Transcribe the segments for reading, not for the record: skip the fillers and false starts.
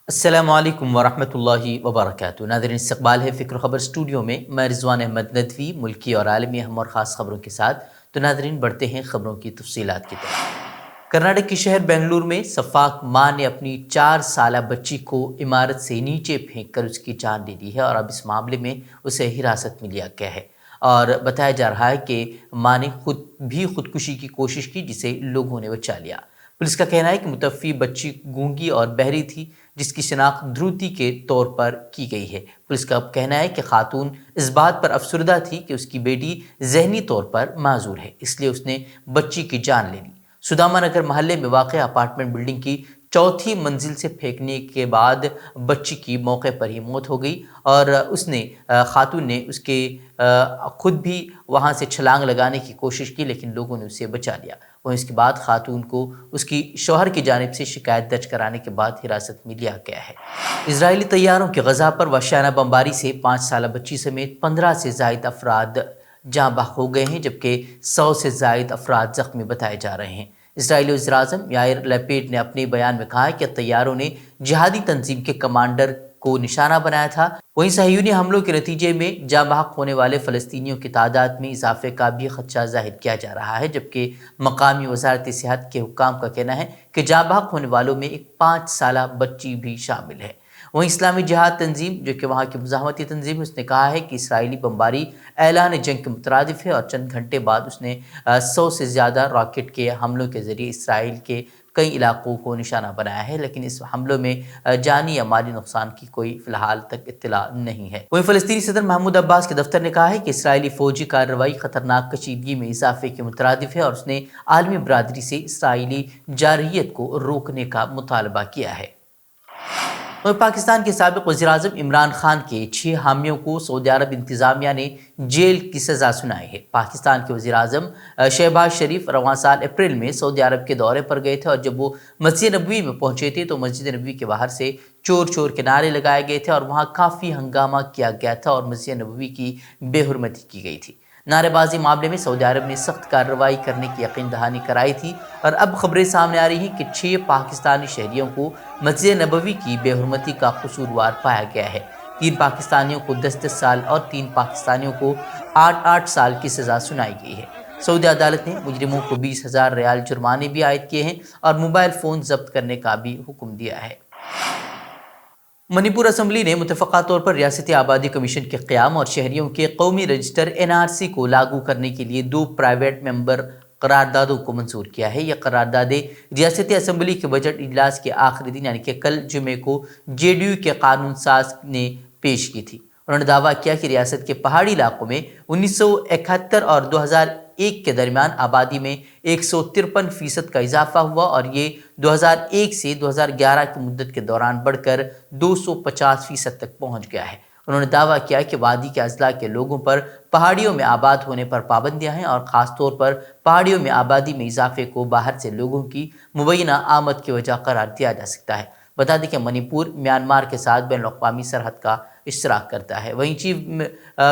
السلام علیکم ورحمۃ اللہ وبرکاتہ۔ ناظرین، استقبال ہے فکر خبر اسٹوڈیو میں رضوان احمد ندوی ملکی اور عالمی اہم اور خاص خبروں کے ساتھ۔ تو ناظرین، بڑھتے ہیں خبروں کی تفصیلات کی طرف۔ کرناٹک کے شہر بنگلور میں سفاک ماں نے اپنی 4 سالہ بچی کو عمارت سے نیچے پھینک کر اس کی جان لے لی ہے اور اب اس معاملے میں اسے حراست میں لیا گیا ہے، اور بتایا جا رہا ہے کہ ماں نے خودکشی کی کوشش کی، جسے لوگوں نے بچا لیا۔ پولیس کا کہنا ہے کہ متوفی بچی گونگی اور بہری تھی، جس کی شناخت دھروتی کے طور پر کی گئی ہے۔ پولیس کا کہنا ہے کہ خاتون اس بات پر افسردہ تھی کہ اس کی بیٹی ذہنی طور پر معذور ہے، اس لیے اس نے بچی کی جان لے لی۔ سداما نگر محلے میں واقع اپارٹمنٹ بلڈنگ کی 4تھی منزل سے پھینکنے کے بعد بچی کی موقع پر ہی موت ہو گئی، اور خاتون نے خود بھی وہاں سے چھلانگ لگانے کی کوشش کی، لیکن لوگوں نے اسے بچا لیا۔ وہیں اس کے بعد خاتون کو اس کی شوہر کی جانب سے شکایت درج کرانے کے بعد حراست میں لیا گیا ہے۔ اسرائیلی طیاروں کی غزہ پر وحشیانہ بمباری سے 5 سالہ بچی سمیت 15 سے زائد افراد جاں بحق ہو گئے ہیں، جبکہ 100 سے زائد افراد زخمی بتائے جا رہے ہیں۔ اسرائیلی وزیر اعظم یائر لیپیڈ نے اپنے بیان میں کہا کہ طیاروں نے جہادی تنظیم کے کمانڈر کو نشانہ بنایا تھا۔ وہیں صہیونی حملوں کے نتیجے میں جاں بحق ہونے والے فلسطینیوں کی تعداد میں اضافے کا بھی خدشہ ظاہر کیا جا رہا ہے، جبکہ مقامی وزارت صحت کے حکام کا کہنا ہے کہ جاں بحق ہونے والوں میں ایک 5 سالہ بچی بھی شامل ہے۔ وہیں اسلامی جہاد تنظیم، جو کہ وہاں کی مزاحمتی تنظیم ہے، اس نے کہا ہے کہ اسرائیلی بمباری اعلان جنگ کے مترادف ہے، اور چند گھنٹے بعد اس نے 100 سے زیادہ راکٹ کے حملوں کے ذریعے اسرائیل کے کئی علاقوں کو نشانہ بنایا ہے، لیکن اس حملوں میں جانی یا مالی نقصان کی کوئی فی الحال تک اطلاع نہیں ہے۔ وہیں فلسطینی صدر محمود عباس کے دفتر نے کہا ہے کہ اسرائیلی فوجی کارروائی خطرناک کشیدگی میں اضافے کے مترادف ہے، اور اس نے عالمی برادری سے اسرائیلی جارحیت کو روکنے کا مطالبہ کیا ہے۔ پاکستان کے سابق وزیر اعظم عمران خان کے 6 حامیوں کو سعودی عرب انتظامیہ نے جیل کی سزا سنائی ہے۔ پاکستان کے وزیر اعظم شہباز شریف رواں سال اپریل میں سعودی عرب کے دورے پر گئے تھے، اور جب وہ مسجد نبوی میں پہنچے تھے تو مسجد نبوی کے باہر سے چور چور کے نعرے لگائے گئے تھے، اور وہاں کافی ہنگامہ کیا گیا تھا اور مسجد نبوی کی بے حرمتی کی گئی تھی۔ نعرے بازی معاملے میں سعودی عرب نے سخت کارروائی کرنے کی یقین دہانی کرائی تھی، اور اب خبریں سامنے آ رہی ہیں کہ 6 پاکستانی شہریوں کو مسجد نبوی کی بے حرمتی کا قصوروار پایا گیا ہے۔ 3 پاکستانیوں کو 10 سال اور 3 پاکستانیوں کو 8 سال کی سزا سنائی گئی ہے۔ سعودی عدالت نے مجرموں کو 20,000 ریال جرمانے بھی عائد کیے ہیں، اور موبائل فون ضبط کرنے کا بھی حکم دیا ہے۔ منی پور اسمبلی نے متفقہ طور پر ریاستی آبادی کمیشن کے قیام اور شہریوں کے قومی رجسٹر NRC کو لاگو کرنے کے لیے 2 پرائیویٹ ممبر قراردادوں کو منظور کیا ہے۔ یہ قراردادیں ریاستی اسمبلی کے بجٹ اجلاس کے آخری دن یعنی کہ کل جمعے کو JDU کے قانون ساز نے پیش کی تھی۔ انہوں نے دعویٰ کیا کہ ریاست کے پہاڑی علاقوں میں 1971 اور 2001 کے درمیان آبادی میں 153% کا اضافہ ہوا، اور یہ 2001 سے 2011 کی مدت کے دوران بڑھ کر 250% تک پہنچ گیا ہے۔ انہوں نے دعویٰ کیا کہ وادی کے اضلاع کے لوگوں پر پہاڑیوں میں آباد ہونے پر پابندیاں ہیں، اور خاص طور پر پہاڑیوں میں آبادی میں اضافے کو باہر سے لوگوں کی مبینہ آمد کی وجہ قرار دیا جا سکتا ہے۔ بتا دیں کہ منی پور میانمار کے ساتھ بین الاقوامی سرحد کا اشتراک کرتا ہے۔ وہیں چیف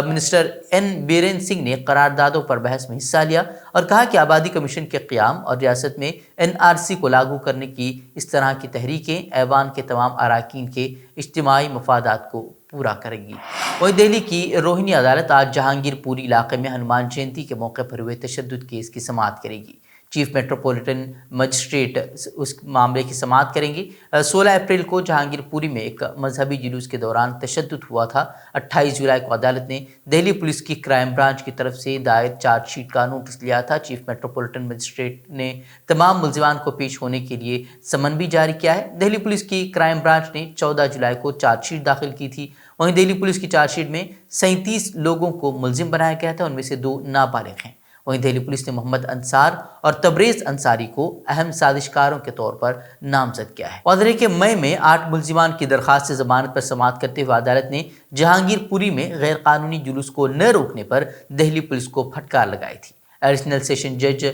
منسٹر این بیرین سنگھ نے قراردادوں پر بحث میں حصہ لیا اور کہا کہ آبادی کمیشن کے قیام اور ریاست میں NRC کو لاگو کرنے کی اس طرح کی تحریکیں ایوان کے تمام اراکین کے اجتماعی مفادات کو پورا کرے گی۔ وہیں دہلی کی روہنی عدالت آج جہانگیر پوری علاقے میں ہنومان جینتی کے موقع پر ہوئے تشدد کیس کی سماعت کرے گی۔ چیف میٹروپولیٹن مجسٹریٹ اس معاملے کی سماعت کریں گے۔ 16 اپریل کو جہانگیر پوری میں ایک مذہبی جلوس کے دوران تشدد ہوا تھا۔ 28 جولائی کو عدالت نے دہلی پولیس کی کرائم برانچ کی طرف سے دائر چارج شیٹ کا نوٹس لیا تھا۔ چیف میٹروپولیٹن مجسٹریٹ نے تمام ملزمان کو پیش ہونے کے لیے سمن بھی جاری کیا ہے۔ دہلی پولیس کی کرائم برانچ نے 14 جولائی کو چارج شیٹ داخل کی تھی۔ وہیں دہلی پولیس کی چارج شیٹ میں 37 لوگوں کو ملزم بنایا گیا تھا، ان میں سے 2 نابالغ ہیں۔ وہیں دہلی پولیس نے محمد انصار اور تبریز انصاری کو اہم سازشکاروں کے طور پر نامزد کیا ہے۔ واضح ہے کہ مئی میں 8 ملزمان کی درخواست ضمانت پر سماعت کرتے ہوئے عدالت نے جہانگیر پوری میں غیر قانونی جلوس کو نہ روکنے پر دہلی پولیس کو پھٹکار لگائی تھی۔ ایڈیشنل سیشن جج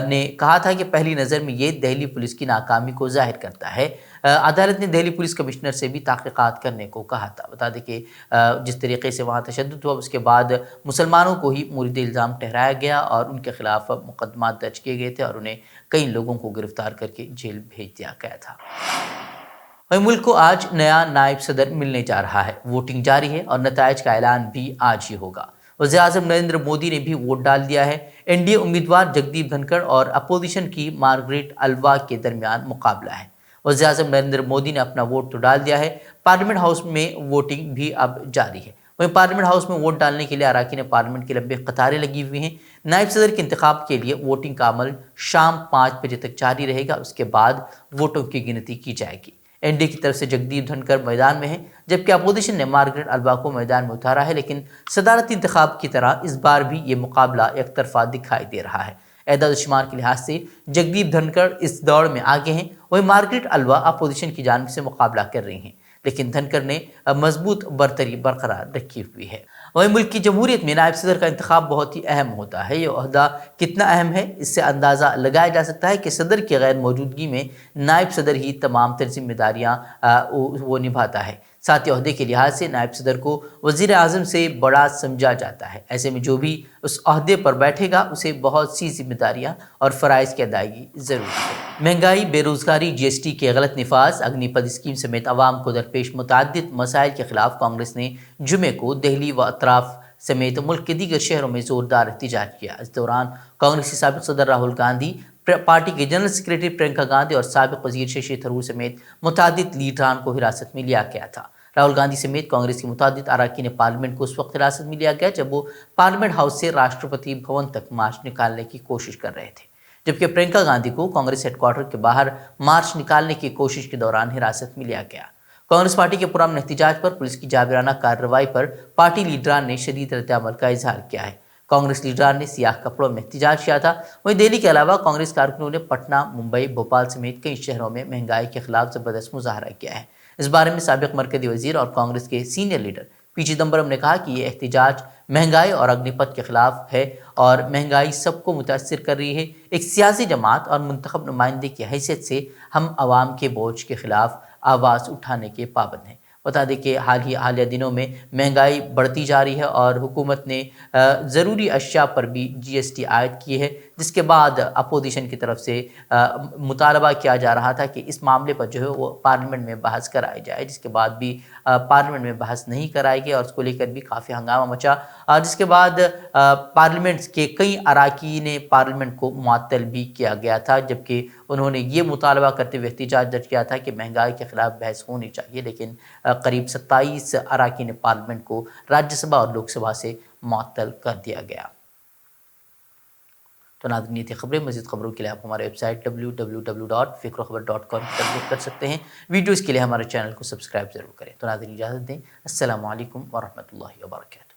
نے کہا تھا کہ پہلی نظر میں یہ دہلی پولیس کی ناکامی کو ظاہر کرتا ہے۔ عدالت نے دہلی پولیس کمشنر سے بھی تحقیقات کرنے کو کہا تھا۔ بتا دیں کہ جس طریقے سے وہاں تشدد ہوا، اس کے بعد مسلمانوں کو ہی مورد الزام ٹھہرایا گیا اور ان کے خلاف مقدمات درج کیے گئے تھے، اور انہیں کئی لوگوں کو گرفتار کر کے جیل بھیج دیا گیا تھا۔ وہیں ملک کو آج نیا نائب صدر ملنے جا رہا ہے۔ ووٹنگ جاری ہے اور نتائج کا اعلان بھی آج ہی ہوگا۔ وزیر اعظم نریندر مودی نے بھی ووٹ ڈال دیا ہے۔ این ڈی اے امیدوار جگدیپ دھنکڑ اور اپوزیشن کی مارگریٹ الوا کے درمیان مقابلہ ہے۔ وزیر اعظم نریندر مودی نے اپنا ووٹ تو ڈال دیا ہے۔ پارلیمنٹ ہاؤس میں ووٹنگ بھی اب جاری ہے۔ وہیں پارلیمنٹ ہاؤس میں ووٹ ڈالنے کے لیے اراکین پارلیمنٹ کی لمبی قطاریں لگی ہوئی ہیں۔ نائب صدر کے انتخاب کے لیے ووٹنگ کا عمل شام 5 بجے تک جاری رہے گا۔ اس کے بعد ووٹوں کی گنتی کی جائے گی۔ این ڈی اے کی طرف سے جگدیپ دھنکڑ میدان میں ہیں، جبکہ اپوزیشن نے مارگریٹ الوا کو میدان میں اتارا ہے، لیکن صدارتی انتخاب کی طرح اس بار بھی یہ مقابلہ یک طرفہ دکھائی دے رہا ہے۔ اعداد و شمار کے لحاظ سے جگدیپ دھنکڑ اس دوڑ میں آگے ہیں، وہیں مارگریٹ الوا اپوزیشن کی جانب سے مقابلہ کر رہی ہیں، لیکن دھنکڑ نے مضبوط برتری برقرار رکھی ہوئی ہے۔ وہیں ملک کی جمہوریت میں نائب صدر کا انتخاب بہت ہی اہم ہوتا ہے۔ یہ عہدہ کتنا اہم ہے، اس سے اندازہ لگایا جا سکتا ہے کہ صدر کی غیر موجودگی میں نائب صدر ہی تمام تر ذمہ داریاں وہ نبھاتا ہے۔ ساتھ ہی عہدے کے لحاظ سے نائب صدر کو وزیر اعظم سے بڑا سمجھا جاتا ہے۔ ایسے میں جو بھی اس عہدے پر بیٹھے گا اسے بہت سی ذمہ داریاں اور فرائض کی ادائیگی ضروری ہے۔ مہنگائی، بے روزگاری، جی ایس ٹی کے غلط نفاذ، اگنی پتھ اسکیم سمیت عوام کو درپیش متعدد مسائل کے خلاف کانگریس نے جمعے کو دہلی و اطراف سمیت ملک کے دیگر شہروں میں زوردار احتجاج کیا۔ اس دوران کانگریس کے سابق صدر راہل گاندھی، پارٹی کے جنرل سیکریٹری پرینکا گاندھی اور سابق وزیر ششی تھرور سمیت متعدد لیڈران کو حراست میں لیا گیا تھا۔ راہل گاندھی سمیت کانگریس کے متعدد اراکین پارلیمنٹ کو اس وقت حراست میں لیا گیا جب وہ پارلیمنٹ ہاؤس سے راشٹرپتی بھون تک مارچ نکالنے کی کوشش کر رہے تھے، جبکہ پرینکا گاندھی کو کانگریس ہیڈ کوارٹر کے باہر مارچ نکالنے کی کوشش کے دوران حراست میں لیا گیا۔ کانگریس پارٹی کے پرامن احتجاج پر پولیس کی جابرانہ کارروائی پر پارٹی لیڈران نے شدید رد عمل کا اظہار کیا ہے۔ کانگریس لیڈران نے سیاہ کپڑوں میں احتجاج کیا تھا۔ وہیں دہلی کے علاوہ کانگریس کارکنوں نے پٹنہ، ممبئی، بھوپال سمیت کئی شہروں میں مہنگائی کے خلاف زبردست مظاہرہ کیا ہے۔ اس بارے میں سابق مرکزی وزیر اور کانگریس کے سینئر لیڈر پی چدمبرم نے کہا کہ یہ احتجاج مہنگائی اور اگنی پتھ کے خلاف ہے اور مہنگائی سب کو متاثر کر رہی ہے۔ ایک سیاسی جماعت اور منتخب نمائندے کی حیثیت سے ہم عوام کے بوجھ کے خلاف آواز اٹھانے کے پابند ہیں۔ بتا دیں کہ حالیہ دنوں میں مہنگائی بڑھتی جا رہی ہے اور حکومت نے ضروری اشیاء پر بھی جی ایس ٹی عائد کی ہے، جس کے بعد اپوزیشن کی طرف سے مطالبہ کیا جا رہا تھا کہ اس معاملے پر جو ہے وہ پارلیمنٹ میں بحث کرائی جائے، جس کے بعد بھی پارلیمنٹ میں بحث نہیں کرائی گئی اور اس کو لے کر بھی کافی ہنگامہ مچا، جس کے بعد پارلیمنٹ کے کئی اراکین پارلیمنٹ کو معطل بھی کیا گیا تھا، جبکہ انہوں نے یہ مطالبہ کرتے ہوئے احتجاج درج کیا تھا کہ مہنگائی کے خلاف بحث ہونی چاہیے، لیکن قریب 27 اراکین پارلیمنٹ کو راجیہ سبھا اور لوک سبھا سے معطل کر دیا گیا۔ تو ناظرین، یہ تھی خبریں۔ مزید خبروں کے لیے آپ ہمارے ویب سائٹ www.fikrokhabar.com پر وزٹ کر سکتے ہیں۔ ویڈیوز کے لیے ہمارے چینل کو سبسکرائب ضرور کریں۔ تو ناظرین، اجازت دیں۔ السلام علیکم ورحمۃ اللہ وبرکاتہ۔